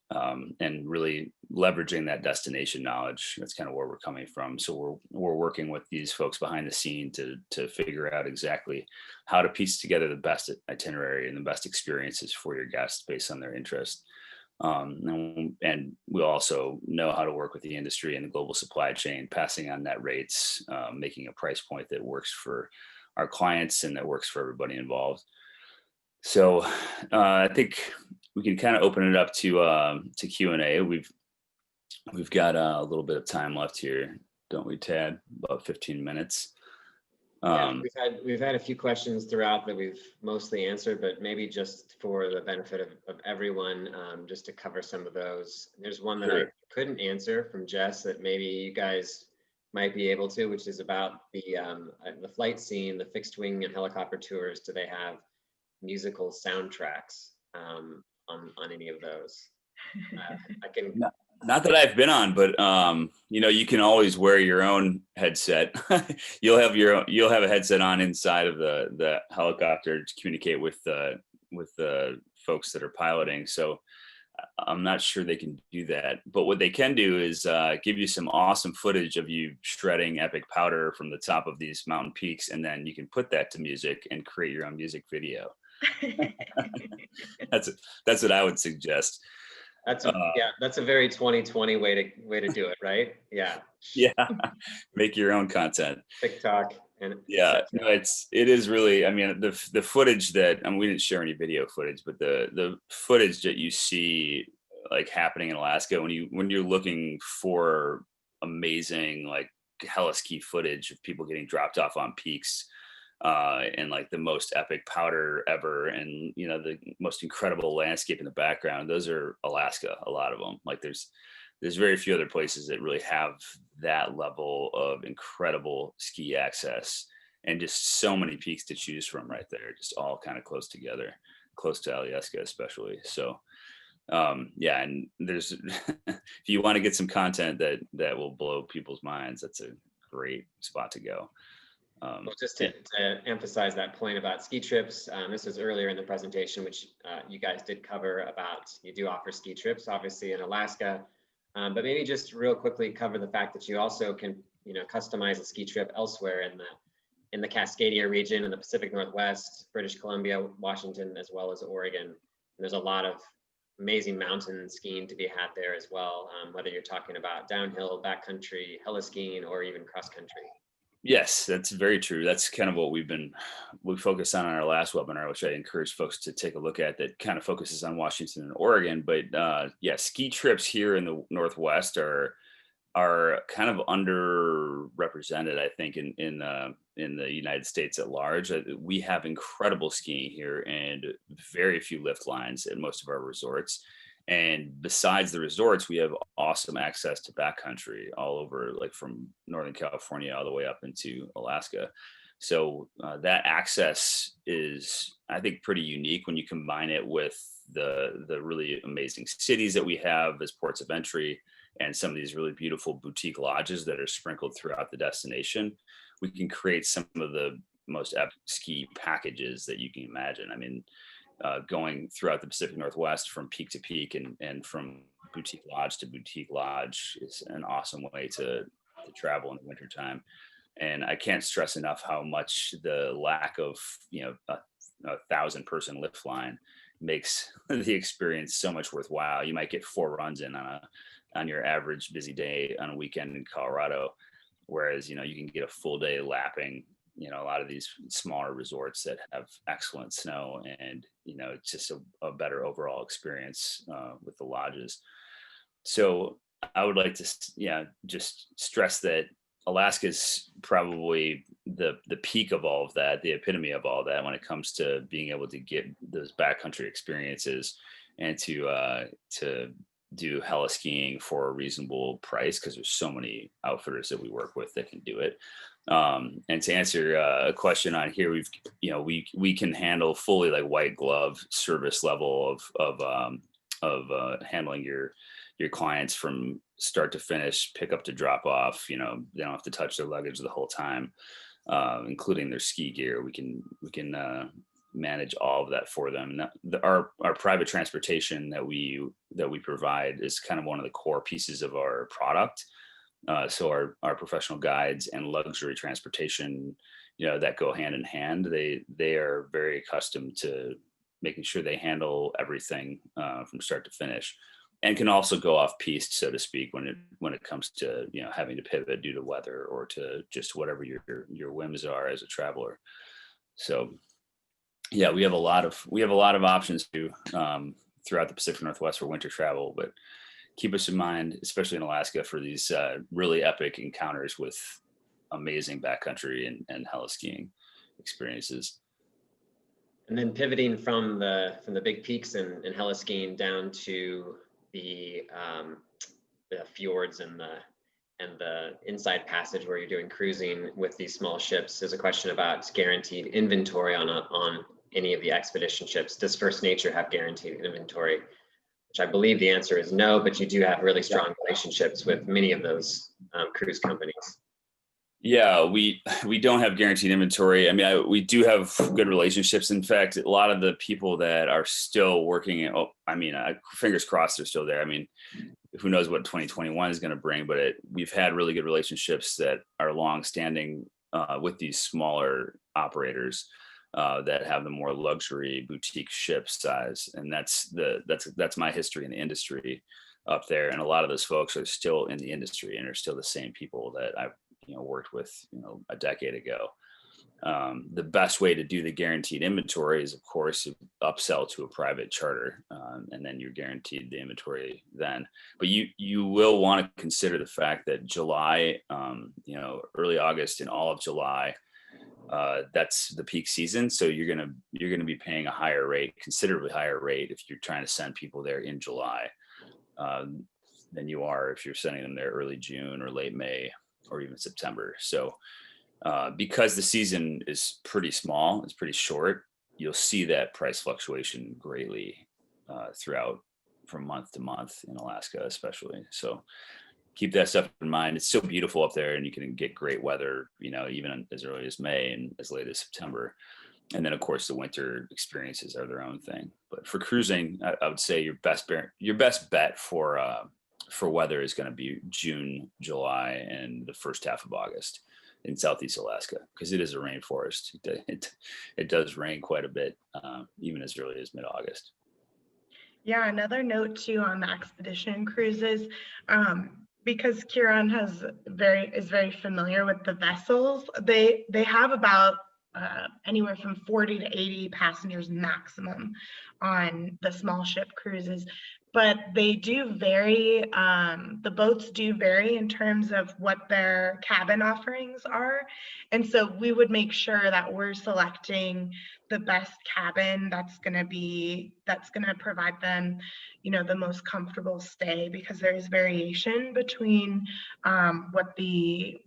And really leveraging that destination knowledge. That's kind of where we're coming from. So we're working with these folks behind the scene to figure out exactly how to piece together the best itinerary and the best experiences for your guests based on their interest. And we also know how to work with the industry and the global supply chain, passing on net rates, making a price point that works for our clients and that works for everybody involved. So I think we can kind of open it up to Q&A. We've got a little bit of time left here, don't we, Tad? About 15 minutes. Yeah, we've had a few questions throughout that we've mostly answered, but maybe just for the benefit of everyone, just to cover some of those. There's one that I Sure. couldn't answer from Jess that maybe you guys might be able to, which is about the flight scene, the fixed wing and helicopter tours. Do they have musical soundtracks on any of those? I can. Not that I've been on, but you can always wear your own headset. You'll have a headset on inside of the helicopter to communicate with the folks that are piloting. So I'm not sure they can do that, but what they can do is give you some awesome footage of you shredding epic powder from the top of these mountain peaks, and then you can put that to music and create your own music video. That's what I would suggest. That's a very 2020 way to do it, right? Yeah. Yeah, make your own content. TikTok and yeah, no, it is really. I mean, the footage that we didn't share any video footage, but the footage that you see like happening in Alaska when you're looking for amazing like heli-ski footage of people getting dropped off on peaks. And like the most epic powder ever, and the most incredible landscape in the background. Those are Alaska, a lot of them. Like there's very few other places that really have that level of incredible ski access, and just so many peaks to choose from right there, just all kind of close together, close to Alyeska especially. So yeah, and there's if you want to get some content that will blow people's minds, that's a great spot to go. Well, just to emphasize that point about ski trips, this was earlier in the presentation, which you guys did cover about you do offer ski trips, obviously in Alaska, but maybe just real quickly cover the fact that you also can customize a ski trip elsewhere in the Cascadia region, in the Pacific Northwest, British Columbia, Washington, as well as Oregon. And there's a lot of amazing mountain skiing to be had there as well, whether you're talking about downhill, backcountry, heli skiing, or even cross country. Yes, that's very true. That's kind of what we focused on our last webinar, which I encourage folks to take a look at, that kind of focuses on Washington and Oregon. But yeah, ski trips here in the Northwest are kind of underrepresented, I think, in the United States at large. We have incredible skiing here and very few lift lines at most of our resorts. And besides the resorts, we have awesome access to backcountry all over, like from Northern California all the way up into Alaska. So that access is, I think, pretty unique when you combine it with the really amazing cities that we have as ports of entry, and some of these really beautiful boutique lodges that are sprinkled throughout the destination. We can create some of the most epic ski packages that you can imagine. I mean, going throughout the Pacific Northwest from peak to peak and from boutique lodge to boutique lodge is an awesome way to travel in the wintertime. And I can't stress enough how much the lack of, a 1,000-person lift line makes the experience so much worthwhile. You might get 4 runs in on your average busy day on a weekend in Colorado, whereas, you can get a full day lapping a lot of these smaller resorts that have excellent snow, and it's just a better overall experience with the lodges. So I would like to just stress that Alaska is probably the peak of all of that, the epitome of all that when it comes to being able to get those backcountry experiences and to do heli skiing for a reasonable price, because there's so many outfitters that we work with that can do it. And to answer a question on here, we can handle fully like white glove service level of handling your clients from start to finish, pick up to drop off. They don't have to touch their luggage the whole time, including their ski gear. We can manage all of that for them. And our private transportation that we provide is kind of one of the core pieces of our product. So our professional guides and luxury transportation, that go hand in hand, they are very accustomed to making sure they handle everything from start to finish, and can also go off piste, so to speak, when it comes to having to pivot due to weather or to just whatever your whims are as a traveler. So yeah, we have a lot of options to throughout the Pacific Northwest for winter travel, but keep us in mind, especially in Alaska, for these really epic encounters with amazing backcountry and heli skiing experiences. And then pivoting from the big peaks and heli skiing down to the fjords and the inside passage where you're doing cruising with these small ships, there's a question about guaranteed inventory on any of the expedition ships. Does First Nature have guaranteed inventory? Which I believe the answer is no, but you do have really strong relationships with many of those cruise companies. Yeah, we don't have guaranteed inventory. I mean, we do have good relationships. In fact, a lot of the people that are still working, fingers crossed they're still there. I mean, who knows what 2021 is going to bring, but we've had really good relationships that are long-standing with these smaller operators that have the more luxury boutique ship size, and that's my history in the industry up there. And a lot of those folks are still in the industry and are still the same people that I've worked with a decade ago. The best way to do the guaranteed inventory is, of course, to upsell to a private charter, and then you're guaranteed the inventory then. But you will want to consider the fact that July, early August and all of July, that's the peak season. So you're gonna be paying a higher rate, considerably higher rate, if you're trying to send people there in July than you are if you're sending them there early June or late May or even September. So because the season is pretty small, it's pretty short, you'll see that price fluctuation greatly throughout from month to month in Alaska, especially. So keep that stuff in mind. It's so beautiful up there, and you can get great weather, even as early as May and as late as September. And then, of course, the winter experiences are their own thing. But for cruising, I would say your best bet for weather is going to be June, July, and the first half of August in Southeast Alaska, because it is a rainforest. It does rain quite a bit, even as early as mid-August. Yeah, another note too on the expedition cruises, because Kieron is very familiar with the vessels. They have about anywhere from 40 to 80 passengers maximum on the small ship cruises, but they do vary. The boats do vary in terms of what their cabin offerings are, and so we would make sure that we're selecting the best cabin that's going to provide them the most comfortable stay, because there is variation between what the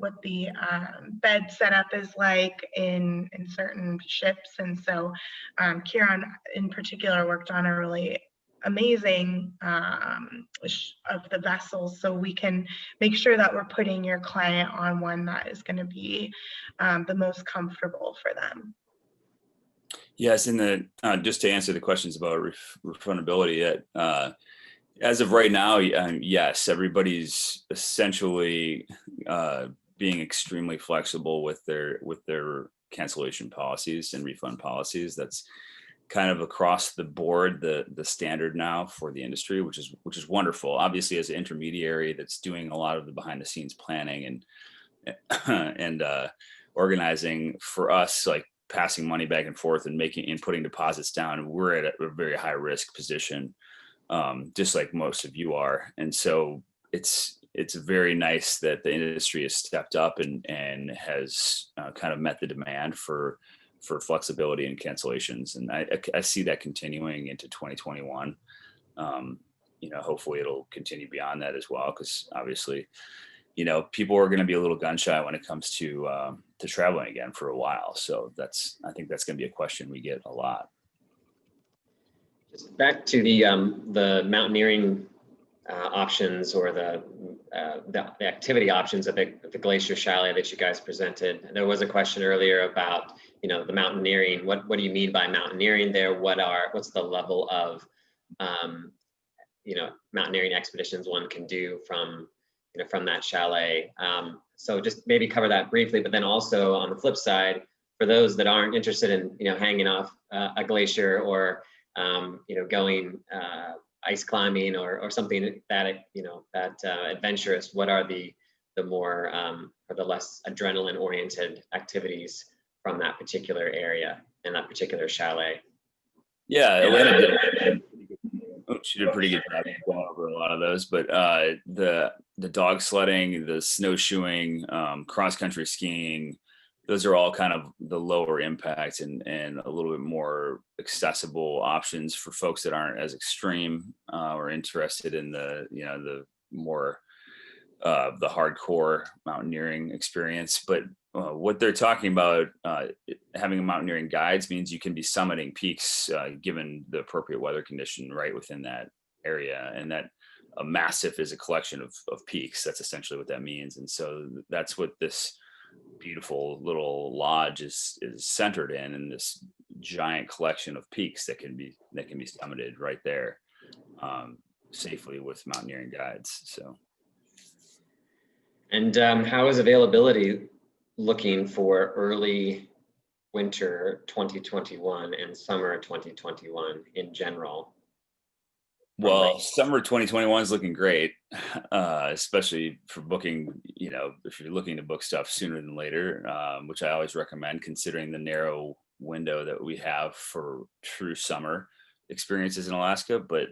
bed setup is like in certain ships. And so Kieron in particular worked on a really amazing of the vessels, so we can make sure that we're putting your client on one that is going to be the most comfortable for them. Yes, just to answer the questions about refundability, as of right now, yes, everybody's essentially being extremely flexible with their cancellation policies and refund policies. That's kind of across the board the standard now for the industry, which is wonderful. Obviously, as an intermediary that's doing a lot of the behind the scenes planning and organizing for us, like passing money back and forth and putting deposits down, we're at a very high risk position, just like most of you are. And so it's very nice that the industry has stepped up and has kind of met the demand for flexibility and cancellations. And I see that continuing into 2021. Hopefully it'll continue beyond that as well, because obviously, people are going to be a little gun shy when it comes to traveling again for a while. So I think that's going to be a question we get a lot. Just back to the mountaineering options, or the activity options of the Glacier Chalet that you guys presented. There was a question earlier about the mountaineering. What do you mean by mountaineering there? What's the level of mountaineering expeditions one can do from that chalet? So just maybe cover that briefly, but then also on the flip side, for those that aren't interested in hanging off a glacier or going ice climbing or something that adventurous, what are the more or the less adrenaline oriented activities from that particular area and that particular chalet? Yeah, Elena did. she did a pretty good job going over a lot of those, but the dog sledding, the snowshoeing, cross country skiing, those are all kind of the lower impact and a little bit more accessible options for folks that aren't as extreme or interested in the the more the hardcore mountaineering experience. But what they're talking about, having mountaineering guides means you can be summiting peaks given the appropriate weather condition right within that area. And that a massif is a collection of peaks. That's essentially what that means. And so that's what this beautiful little lodge is centered in this giant collection of peaks that can be summited right there safely with mountaineering guides. So. And how is availability looking for early winter 2021 and summer 2021 in general? Well, summer 2021 is looking great, especially for booking, if you're looking to book stuff sooner than later, which I always recommend considering the narrow window that we have for true summer experiences in Alaska. But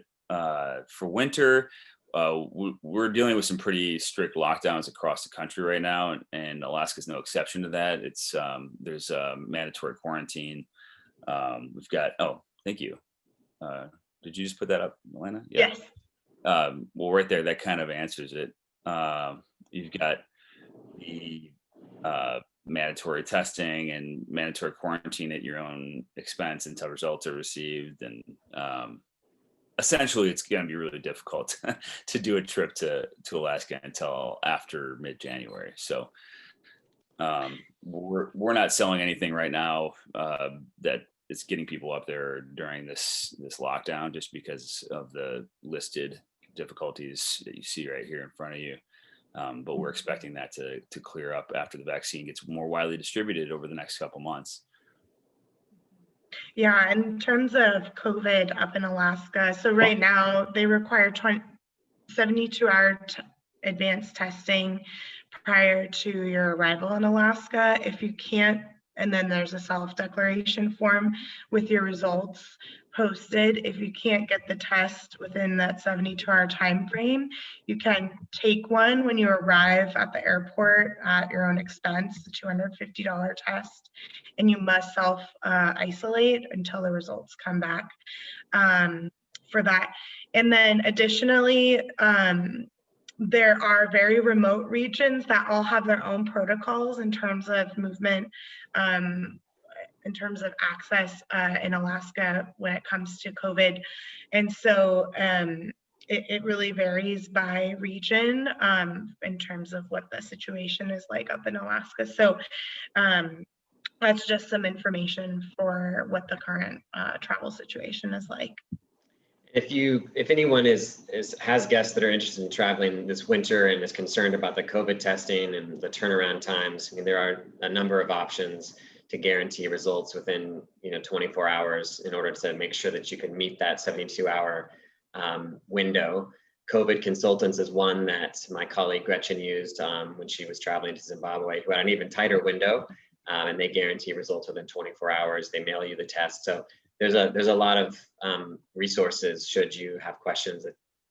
for winter, we're dealing with some pretty strict lockdowns across the country right now, and Alaska's no exception to that. It's there's a mandatory quarantine. We've got, thank you. Did you just put that up, Elena? Yeah. Yes. Well, right there, that kind of answers it. You've got the mandatory testing and mandatory quarantine at your own expense until results are received. And essentially, it's going to be really difficult to do a trip to Alaska until after mid-January. So we're not selling anything right now that is getting people up there during this lockdown, just because of the listed difficulties that you see right here in front of you. But we're expecting that to clear up after the vaccine gets more widely distributed over the next couple months. Yeah, in terms of COVID up in Alaska, so right now they require 72-hour advanced testing prior to your arrival in Alaska. If you can't, and then there's a self-declaration form with your results posted. If you can't get the test within that 72-hour time frame, you can take one when you arrive at the airport at your own expense, the $250 test, and you must self-isolate until the results come back for that. And then additionally, there are very remote regions that all have their own protocols in terms of movement, in terms of access in Alaska when it comes to COVID. And so it really varies by region in terms of what the situation is like up in Alaska. So that's just some information for what the current travel situation is like. If anyone has guests that are interested in traveling this winter and is concerned about the COVID testing and the turnaround times, I mean, there are a number of options to guarantee results within 24 hours in order to make sure that you can meet that 72-hour window. COVID Consultants is one that my colleague Gretchen used when she was traveling to Zimbabwe, who had an even tighter window, and they guarantee results within 24 hours. They mail you the test. So there's a lot of resources. Should you have questions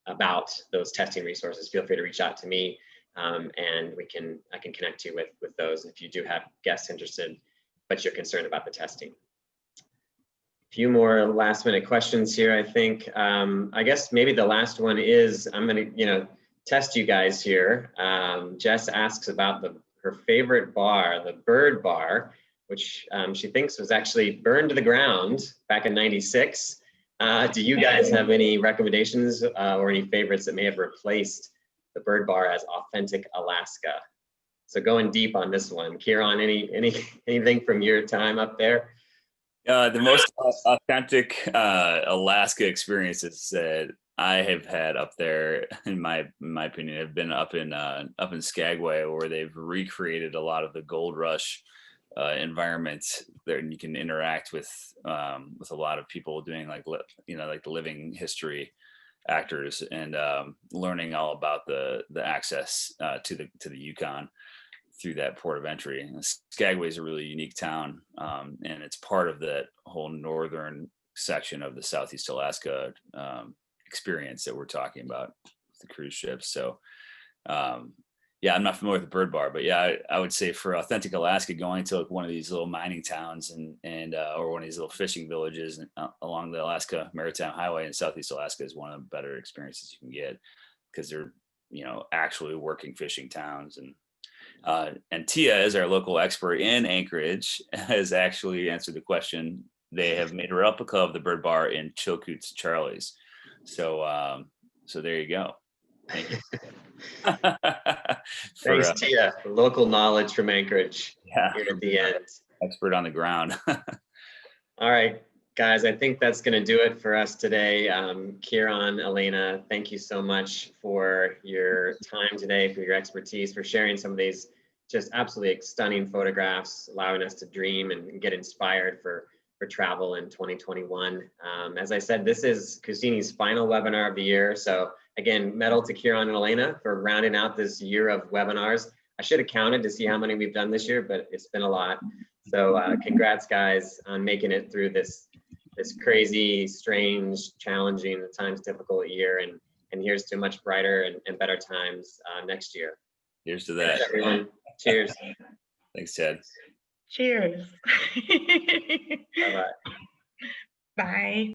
about those testing resources, feel free to reach out to me, and I can connect you with those if you do have guests interested, but you're concerned about the testing. A few more last minute questions here, I think. I guess maybe the last one is, I'm gonna test you guys here. Jess asks about her favorite bar, the Bird Bar, which she thinks was actually burned to the ground back in '96. Do you guys have any recommendations or any favorites that may have replaced the Bird Bar as authentic Alaska? So going deep on this one, Kieron, anything from your time up there? The most authentic Alaska experiences that I have had up there, in my opinion, have been up in Skagway, where they've recreated a lot of the Gold Rush environment there, and you can interact with a lot of people doing like the living history actors and learning all about the access to the Yukon through that port of entry. And Skagway is a really unique town, and it's part of that whole northern section of the Southeast Alaska experience that we're talking about with the cruise ships. So yeah, I'm not familiar with the bird bar, but yeah, I would say for authentic Alaska, going to like one of these little mining towns and or one of these little fishing villages along the Alaska Maritime Highway in Southeast Alaska is one of the better experiences you can get, because they're, you know, actually working fishing towns. And Tia, is our local expert in Anchorage, has actually answered the question. They have made a replica of the bird bar in Chilkoot's Charlie's. So so there you go. Thank you. Thanks, Tia. Local knowledge from Anchorage. Yeah, here at the end. Expert on the ground. All right, guys, I think that's going to do it for us today. Kieron, Elena, thank you so much for your time today, for your expertise, for sharing some of these just absolutely stunning photographs, allowing us to dream and get inspired for travel in 2021. As I said, this is Kusini's final webinar of the year. So again, medal to Kieron and Elena for rounding out this year of webinars. I should have counted to see how many we've done this year, but it's been a lot. So congrats, guys, on making it through this crazy, strange, challenging, at times difficult year. And here's to much brighter and better times next year. Here's to that. Thanks, everyone. Cheers. Thanks, Ted. Cheers. Bye-bye. Bye.